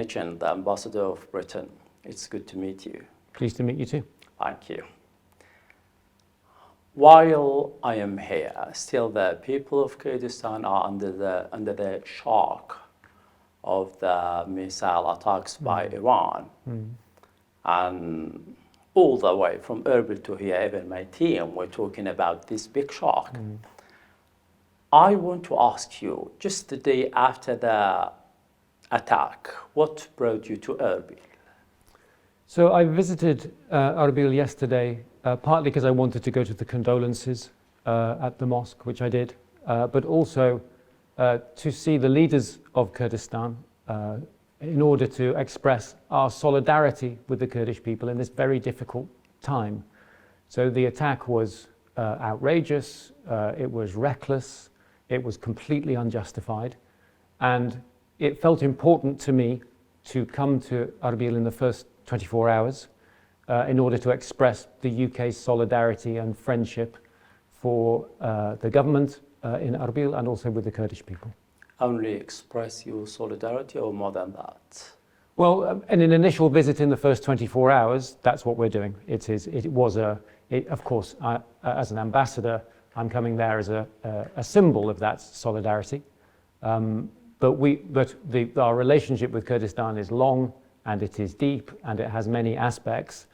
Hitchen, the Ambassador of Britain. It's good to meet you. Pleased to meet you too. Thank you. While I am here, still the people of Kurdistan are under the shock of the missile attacks by Iran. And all the way from Erbil to here, even my team, we're talking about this big shock. I want to ask you, just the day after the attack, what brought you to Erbil? So I visited Erbil yesterday, partly because I wanted to go to the condolences at the mosque, which I did, but also to see the leaders of Kurdistan in order to express our solidarity with the Kurdish people in this very difficult time. So the attack was outrageous, it was reckless, it was completely unjustified, and it felt important to me to come to Erbil in the first 24 hours in order to express the UK's solidarity and friendship for the government in Erbil and also with the Kurdish people. Only express your solidarity or more than that? Well, in an initial visit in the first 24 hours, that's what we're doing. Of course, as an ambassador, I'm coming there as a symbol of that solidarity. But our relationship with Kurdistan is long, and it is deep, and it has many aspects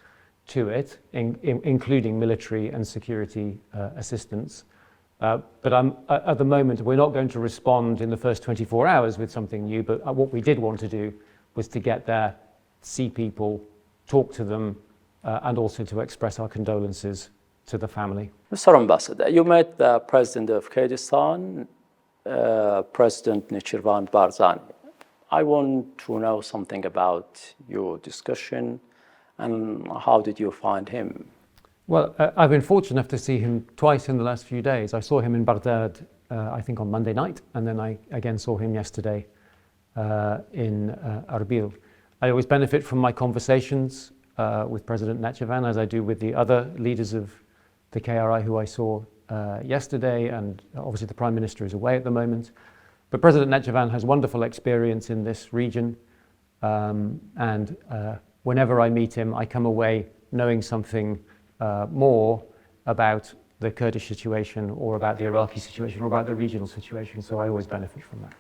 to it, including military and security assistance. But at the moment, we're not going to respond in the first 24 hours with something new, but what we did want to do was to get there, see people, talk to them, and also to express our condolences to the family. Mr. Ambassador, you met the President of Kurdistan, President Nvan Baran. I want to know something about your discussion and how did you find him? Well, I've been fortunate enough to see him twice in the last few days. I saw him in Baghdad, I think on Monday night, and then I again saw him yesterday in Erbil. I always benefit from my conversations with President Nvan, as I do with the other leaders of the KRI who I saw yesterday, and obviously the Prime Minister is away at the moment. But President Nvan has wonderful experience in this region, and whenever I meet him, I come away knowing something more about the Kurdish situation or about the Iraqi situation or about the regional situation, so I always benefit from that.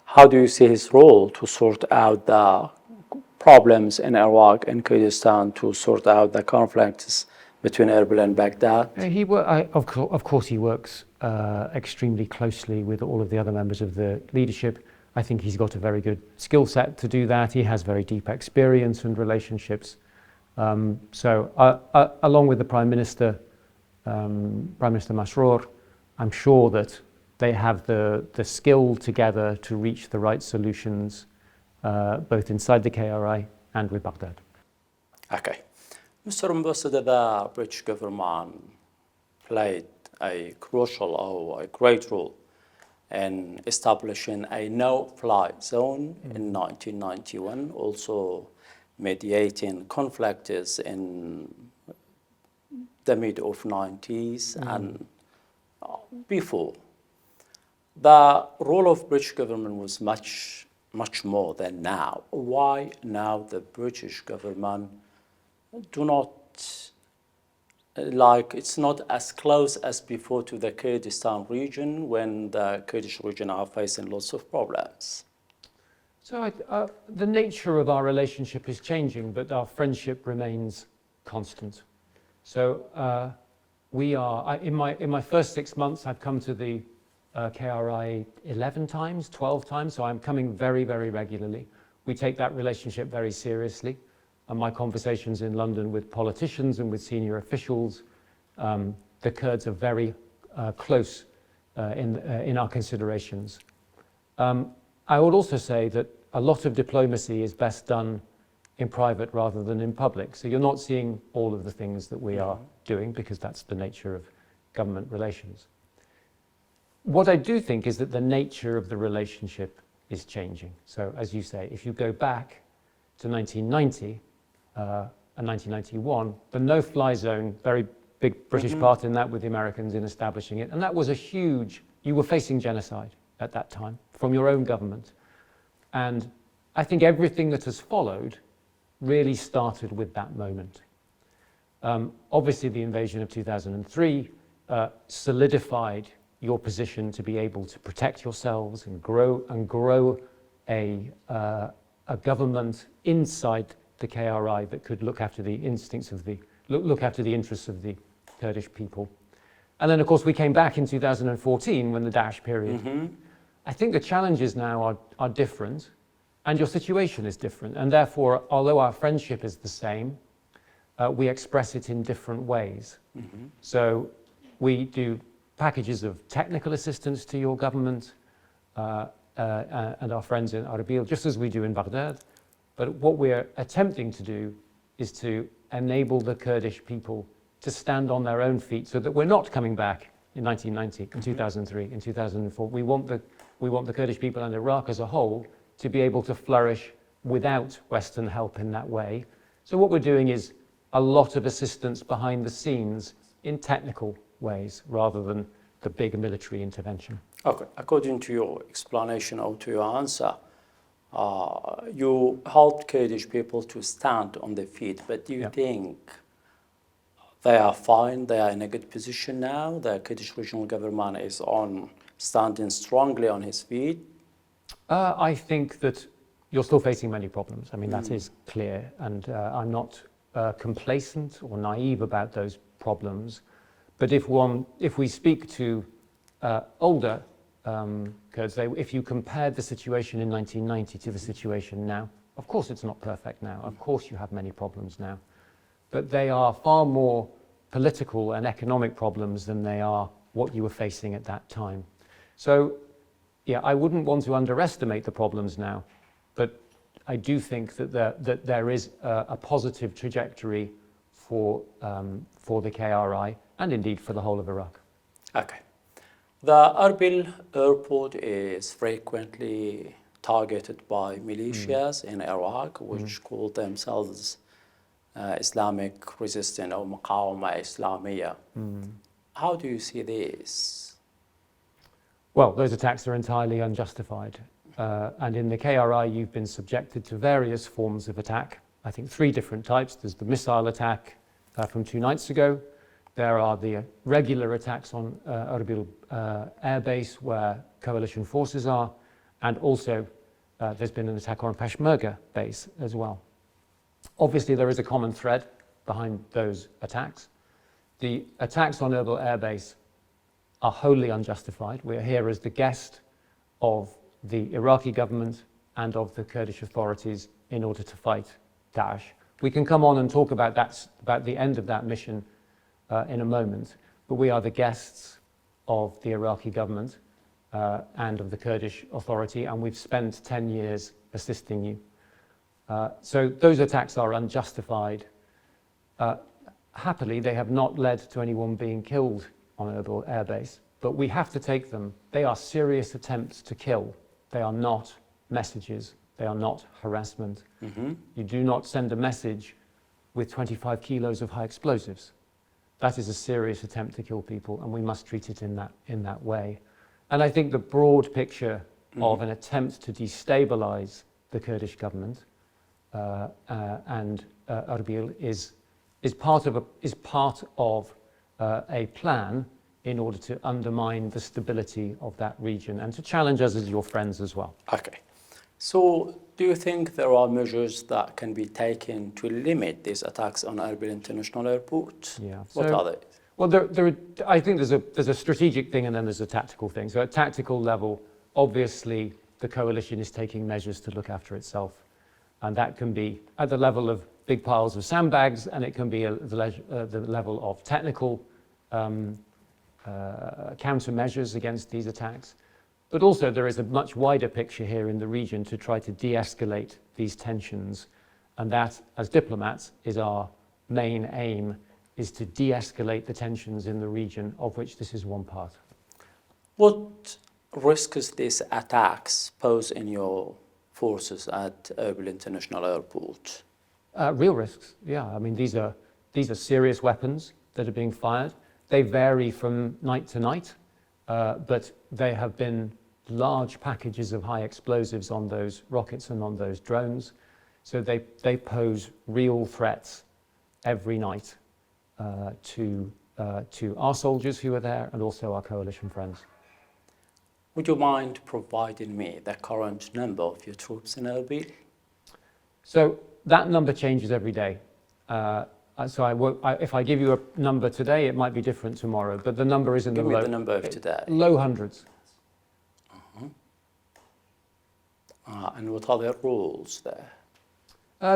How do you see his role to sort out the problems in Iraq and Kurdistan, to sort out the conflicts between Erbil and Baghdad? Of course he works extremely closely with all of the other members of the leadership. I think he's got a very good skill set to do that. He has very deep experience and relationships. So along with the Prime Minister, Prime Minister Masroor, I'm sure that they have the skill together to reach the right solutions, both inside the KRI and with Baghdad. Okay. Mr. Ambassador, the British government played a crucial or a great role in establishing a no-fly zone in 1991, also mediating conflicts in the mid of 90s and before. The role of British government was much more than now. Why now the British government do not, it's not as close as before to the Kurdistan region when the Kurdish region are facing lots of problems? So the nature of our relationship is changing, but our friendship remains constant. So in my first 6 months, I've come to the KRI 11 times, 12 times, so I'm coming very, very regularly. We take that relationship very seriously. And my conversations in London with politicians and with senior officials, the Kurds are very close in our considerations. I would also say that a lot of diplomacy is best done in private rather than in public. So you're not seeing all of the things that we are doing because that's the nature of government relations. What I do think is that the nature of the relationship is changing. So as you say, if you go back to 1990 and 1991, the no-fly zone, very big British part in that with the Americans in establishing it, and that was you were facing genocide at that time from your own government. And I think everything that has followed really started with that moment. Obviously, the invasion of 2003 solidified your position to be able to protect yourselves and grow a government inside the KRI that could look after the instincts of look after the interests of the Kurdish people. And then, of course, we came back in 2014 when the Daesh period. Mm-hmm. I think the challenges now are different, and your situation is different. And therefore, although our friendship is the same, we express it in different ways. Mm-hmm. So we do packages of technical assistance to your government and our friends in Erbil, just as we do in Baghdad. But what we're attempting to do is to enable the Kurdish people to stand on their own feet so that we're not coming back in 1990, in 2003, in 2004. We want the Kurdish people and Iraq as a whole to be able to flourish without Western help in that way. So what we're doing is a lot of assistance behind the scenes in technical ways rather than the big military intervention. Okay, according to your explanation or to your answer, you helped Kurdish people to stand on their feet, but do you think they are fine, they are in a good position now? The Kurdish regional government is standing strongly on his feet? I think that you're still facing many problems. I mean, that is clear, and I'm not complacent or naive about those problems. But if we speak to older Kurds, if you compared the situation in 1990 to the situation now, of course it's not perfect now. Of course you have many problems now. But they are far more political and economic problems than they are what you were facing at that time. So, yeah, I wouldn't want to underestimate the problems now, but I do think that there is a positive trajectory for the KRI and indeed for the whole of Iraq. Okay. The Erbil airport is frequently targeted by militias in Iraq, which call themselves Islamic Resistance or Muqawama Islamiyya. How do you see this? Well, those attacks are entirely unjustified. And in the KRI, you've been subjected to various forms of attack. I think 3 different types. There's the missile attack from 2 nights ago. There are the regular attacks on Erbil air base where coalition forces are. And also there's been an attack on Peshmerga base as well. Obviously, there is a common thread behind those attacks. The attacks on Erbil air base are wholly unjustified. We are here as the guest of the Iraqi government and of the Kurdish authorities in order to fight Daesh. We can come on and talk about the end of that mission in a moment, but we are the guests of the Iraqi government and of the Kurdish authority, and we've spent 10 years assisting you. So those attacks are unjustified. Happily, they have not led to anyone being killed on Erbil air base, but we have to take them. They are serious attempts to kill. They are not messages. They are not harassment. Mm-hmm. You do not send a message with 25 kilos of high explosives. That is a serious attempt to kill people, and we must treat it in that way. And I think the broad picture of an attempt to destabilize the Kurdish government and Erbil is part of a plan in order to undermine the stability of that region and to challenge us as your friends as well. Okay. So do you think there are measures that can be taken to limit these attacks on Erbil International Airport? Yeah. What are they? Well, I think there's a strategic thing and then there's a tactical thing. So at tactical level, obviously the coalition is taking measures to look after itself. And that can be at the level of big piles of sandbags, and it can be at the level of technical countermeasures against these attacks. But also there is a much wider picture here in the region to try to de-escalate these tensions. And that, as diplomats, is our main aim, is to de-escalate the tensions in the region, of which this is one part. What risks these attacks pose in your forces at Erbil International Airport? Real risks, yeah. I mean, these are serious weapons that are being fired. They vary from night to night, but they have been large packages of high explosives on those rockets and on those drones. So they pose real threats every night to our soldiers who are there and also our coalition friends. Would you mind providing me the current number of your troops in Erbil? So that number changes every day. If I give you a number today, it might be different tomorrow, but the number is in Give me the number of today. Low hundreds. And what are their roles there?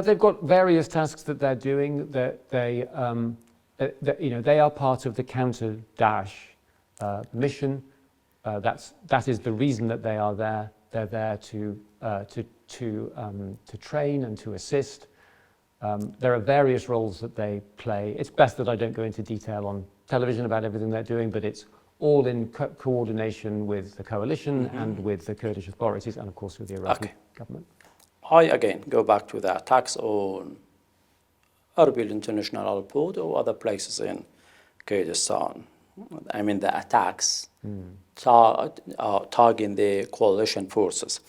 They've got various tasks that they're doing. They are part of the counter Daesh mission. That is the reason that they are there. They're there to train and to assist. There are various roles that they play. It's best that I don't go into detail on television about everything they're doing, but it's all in coordination with the coalition and with the Kurdish authorities and, of course, with the Iraqi government. I, again, go back to the attacks on Erbil International Airport or other places in Kurdistan. I mean, the attacks targeting the coalition forces.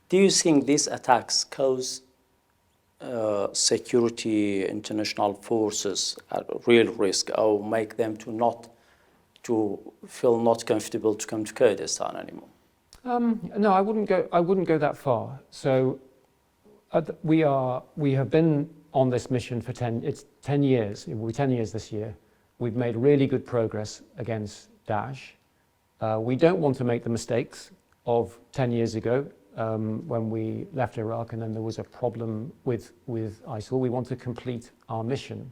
Do you think these attacks cause security international forces at real risk or make them to feel not comfortable to come to Kurdistan anymore? No, I wouldn't go that far. So we have been on this mission for 10 years. It will be 10 years this year. We've made really good progress against Daesh. We don't want to make the mistakes of 10 years ago when we left Iraq and then there was a problem with ISIL. We want to complete our mission.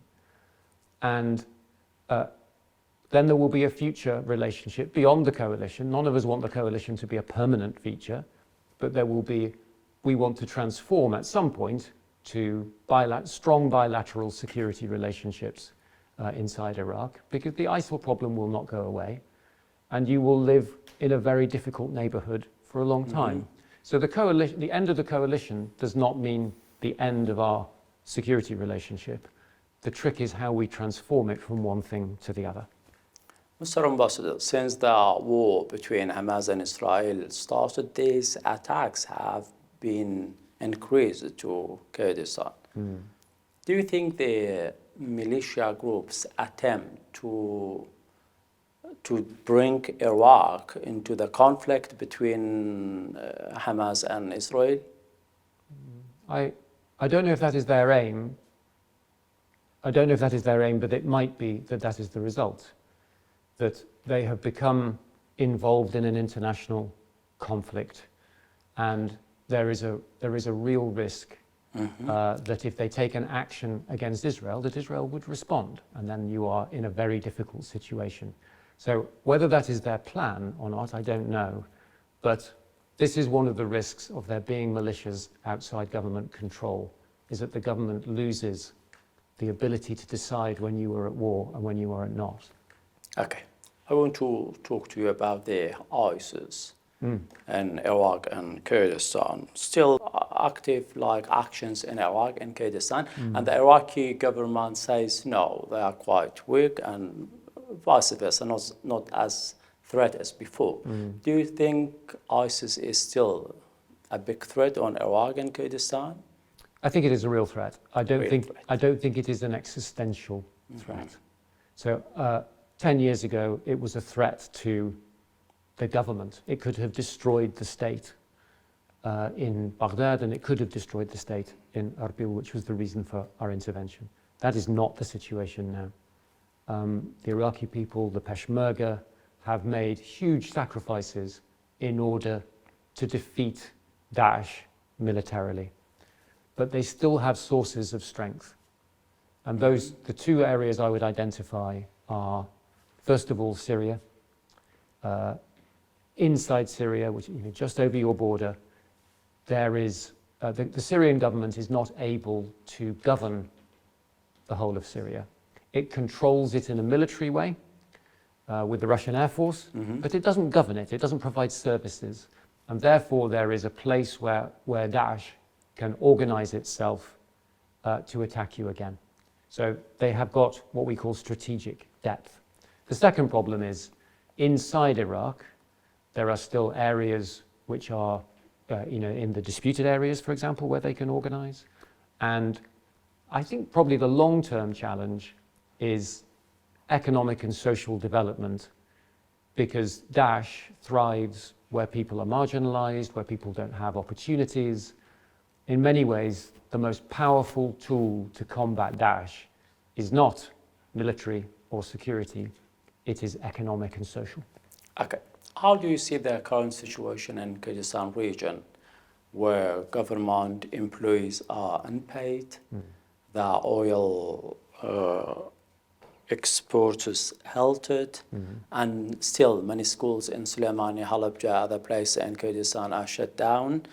And then there will be a future relationship beyond the coalition. None of us want the coalition to be a permanent feature, but we want to transform at some point to strong bilateral security relationships inside Iraq, because the ISIL problem will not go away, and you will live in a very difficult neighborhood for a long time. So the end of the coalition does not mean the end of our security relationship. The trick is how we transform it from one thing to the other. Mr. Ambassador, since the war between Hamas and Israel started, these attacks have been increased to Kurdistan. Do you think the militia groups attempt to bring Iraq into the conflict between Hamas and Israel? I don't know if that is their aim. But it might be that is the result. That they have become involved in an international conflict, and there is a real risk that if they take an action against Israel, that Israel would respond, and then you are in a very difficult situation. So whether that is their plan or not, I don't know, but this is one of the risks of there being militias outside government control, is that the government loses the ability to decide when you are at war and when you are not. Okay. I want to talk to you about the ISIS in Iraq and Kurdistan. Still active actions in Iraq and Kurdistan, and the Iraqi government says no, they are quite weak, and vice versa, not as threat as before. Do you think ISIS is still a big threat on Iraq and Kurdistan? I think it is a real threat. I don't think it is an existential threat. So 10 years ago, it was a threat to the government. It could have destroyed the state in Baghdad, and it could have destroyed the state in Erbil, which was the reason for our intervention. That is not the situation now. The Iraqi people, the Peshmerga, have made huge sacrifices in order to defeat Daesh militarily. But they still have sources of strength. And the two areas I would identify are, first of all, Syria. Inside Syria, which just over your border, there is the Syrian government is not able to govern the whole of Syria. It controls it in a military way with the Russian Air Force, but it doesn't govern it. It doesn't provide services, and therefore there is a place where Daesh can organize itself to attack you again. So they have got what we call strategic depth. The second problem is inside Iraq, there are still areas which are in the disputed areas, for example, where they can organize. And I think probably the long-term challenge is economic and social development, because Daesh thrives where people are marginalized, where people don't have opportunities. In many ways, the most powerful tool to combat Daesh is not military or security, it is economic and social. Okay. How do you see the current situation in Kurdistan region, where government employees are unpaid, the oil exports is halted, and still many schools in Suleimani, Halabja, other places in Kurdistan are shut down,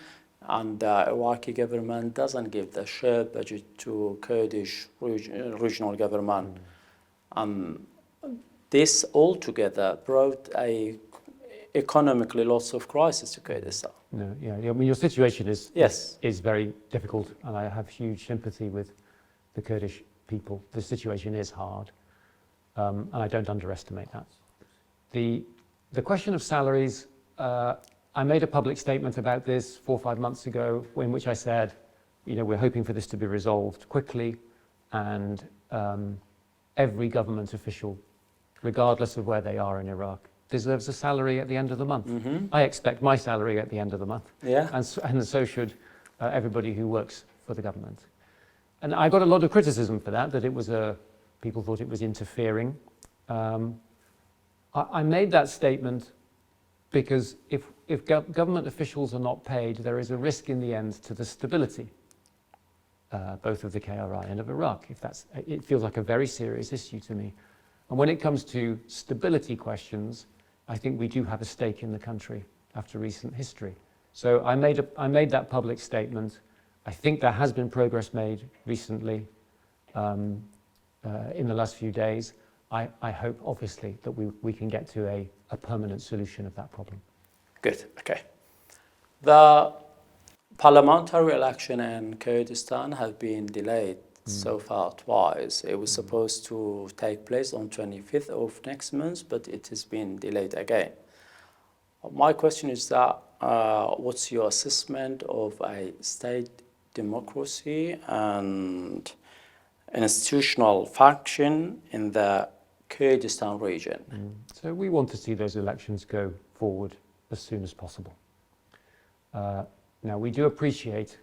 and the Iraqi government doesn't give the share budget to Kurdish regional government. This altogether brought a economically lots of crisis to Kurdistan. No, yeah, I mean, your situation is very difficult, and I have huge sympathy with the Kurdish people. The situation is hard, and I don't underestimate that. The question of salaries, I made a public statement about this 4 or 5 months ago, in which I said, we're hoping for this to be resolved quickly, and every government official, regardless of where they are in Iraq, deserves a salary at the end of the month. I expect my salary at the end of the month. Yeah. And so should everybody who works for the government. And I got a lot of criticism for that it was people thought it was interfering. I made that statement because if government officials are not paid, there is a risk in the end to the stability, both of the KRI and of Iraq. It feels like a very serious issue to me. And when it comes to stability questions, I think we do have a stake in the country after recent history. So I made that public statement. I think there has been progress made recently in the last few days. I hope, obviously, that we can get to a permanent solution of that problem. Good, okay. The parliamentary election in Kurdistan have been delayed so far twice. It was supposed to take place on 25th of next month, but it has been delayed again. My question is that what's your assessment of a state democracy and institutional function in the Kurdistan region? So we want to see those elections go forward as soon as possible. Now, we do appreciate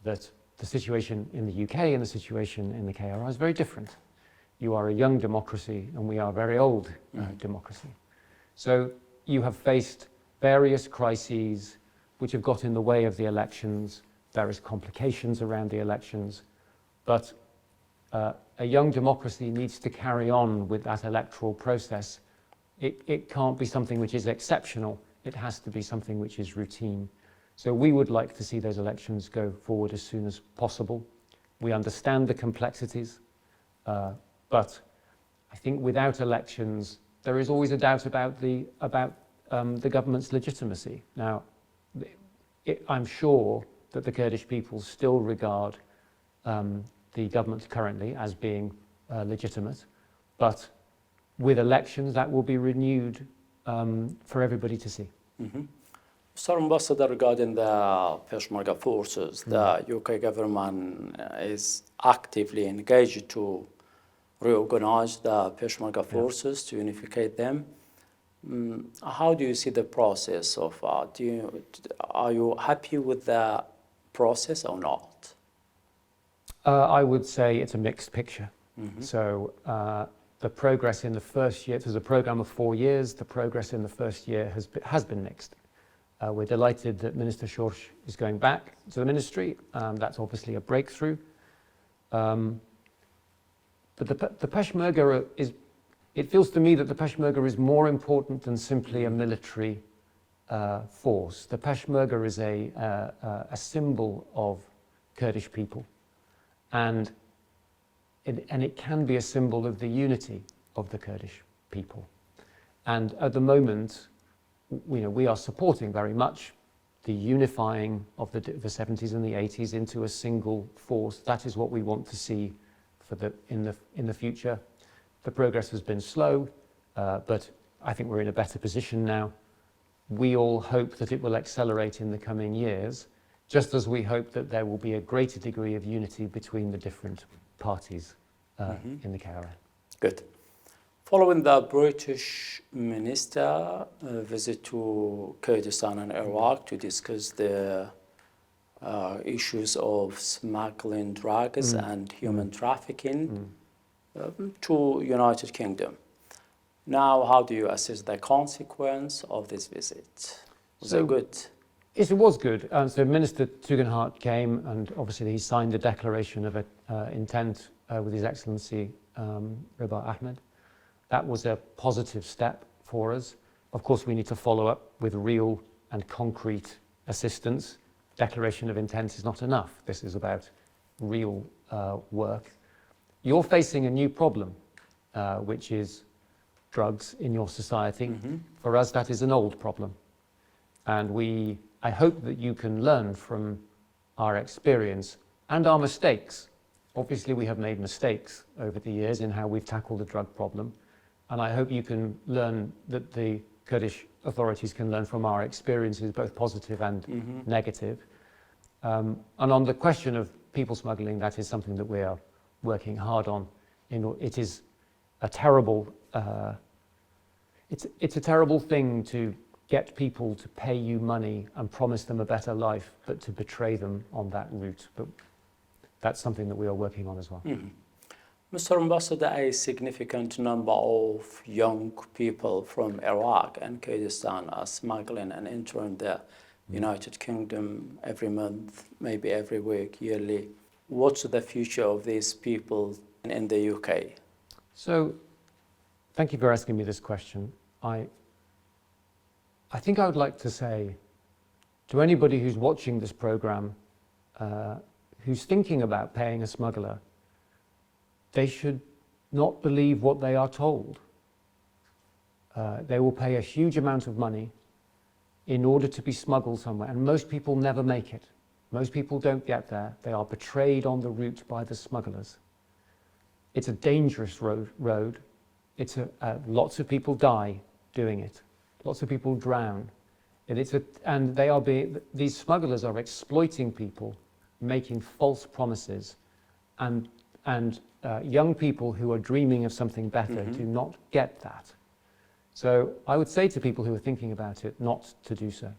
that the situation in the UK and the situation in the KRI is very different. You are a young democracy and we are a very old democracy. So you have faced various crises which have got in the way of the elections, various complications around the elections, but a young democracy needs to carry on with that electoral process. It can't be something which is exceptional, it has to be something which is routine. So we would like to see those elections go forward as soon as possible. We understand the complexities, but I think without elections, there is always a doubt about the government's legitimacy. Now, I'm sure that the Kurdish people still regard the government currently as being legitimate, but with elections that will be renewed for everybody to see. Mr. Ambassador, regarding the Peshmerga forces, the UK government is actively engaged to reorganize the Peshmerga forces, to unify them. How do you see the process so far? Are you happy with the process or not? I would say it's a mixed picture. So the progress in the first year, there's a program of 4 years, the progress in the first year has been mixed. We're delighted that Minister Shorsh is going back to the ministry. That's obviously a breakthrough. But the Peshmerga it feels to me that the Peshmerga is more important than simply a military force. The Peshmerga is a symbol of Kurdish people, and it can be a symbol of the unity of the Kurdish people. And at the moment, we are supporting very much the unifying of the 70s and the 80s into a single force. That is what we want to see in the future. The progress has been slow, but I think we're in a better position now. we all hope that it will accelerate in the coming years, just as we hope that there will be a greater degree of unity between the different parties in the KRG. Good. Following the British minister visit to Kurdistan and Iraq to discuss the issues of smuggling drugs and human trafficking to United Kingdom. Now, how do you assess the consequence of this visit? Was it good? Yes, it was good. So Minister Tugendhat came, and obviously he signed a declaration of intent with His Excellency Rudaw Ahmed. That was a positive step for us. Of course, we need to follow up with real and concrete assistance. Declaration of intent is not enough. This is about real work. You're facing a new problem, which is drugs in your society. For us, that is an old problem. And I hope that you can learn from our experience and our mistakes. Obviously, we have made mistakes over the years in how we've tackled the drug problem. And I hope you can learn that the Kurdish authorities can learn from our experiences, both positive and negative. And on the question of people smuggling, that is something that we are working hard on. It is a terrible, it's a terrible thing to get people to pay you money and promise them a better life, but to betray them on that route. But that's something that we are working on as well. Mr. Ambassador, a significant number of young people from Iraq and Kurdistan are smuggling and entering the United Kingdom every month, maybe every week, yearly. What's the future of these people in the UK? So, thank you for asking me this question. I think I would like to say to anybody who's watching this program, who's thinking about paying a smuggler, they should not believe what they are told. They will pay a huge amount of money in order to be smuggled somewhere, and most people never make it. Most people don't get there. They are betrayed on the route by the smugglers. It's a dangerous road. Lots of people die doing it. Lots of people drown. These smugglers are exploiting people, making false promises, and young people who are dreaming of something better do not get that. So I would say to people who are thinking about it not to do so.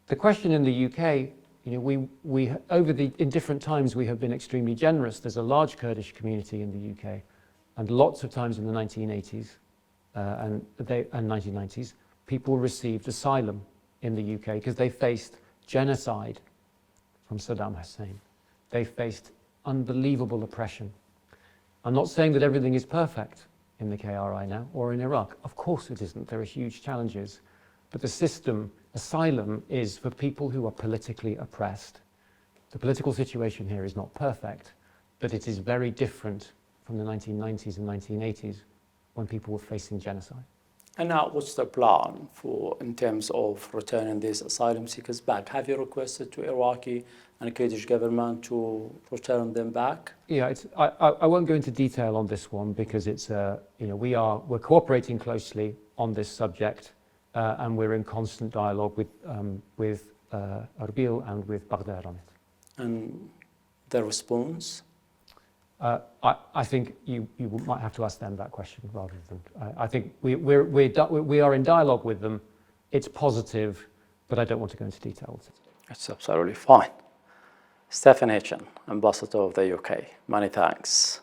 The question in the UK, in different times we have been extremely generous. There's a large Kurdish community in the UK, and lots of times in the 1980s and 1990s, people received asylum in the UK because they faced genocide from Saddam Hussein. They faced unbelievable oppression. I'm not saying that everything is perfect in the KRI now or in Iraq. Of course it isn't. There are huge challenges. But the system, asylum, is for people who are politically oppressed. The political situation here is not perfect, but it is very different from the 1990s and 1980s when people were facing genocide. And now what's the plan in terms of returning these asylum seekers back? Have you requested to Iraqi and Kurdish government to return them back? Yeah, I won't go into detail on this one because we're cooperating closely on this subject and we're in constant dialogue with Erbil and with Baghdad on it. And the response? I think you might have to ask them that question rather than. I think we are in dialogue with them. It's positive, but I don't want to go into details. That's absolutely fine. Stephen Hitchen, Ambassador of the UK. Many thanks.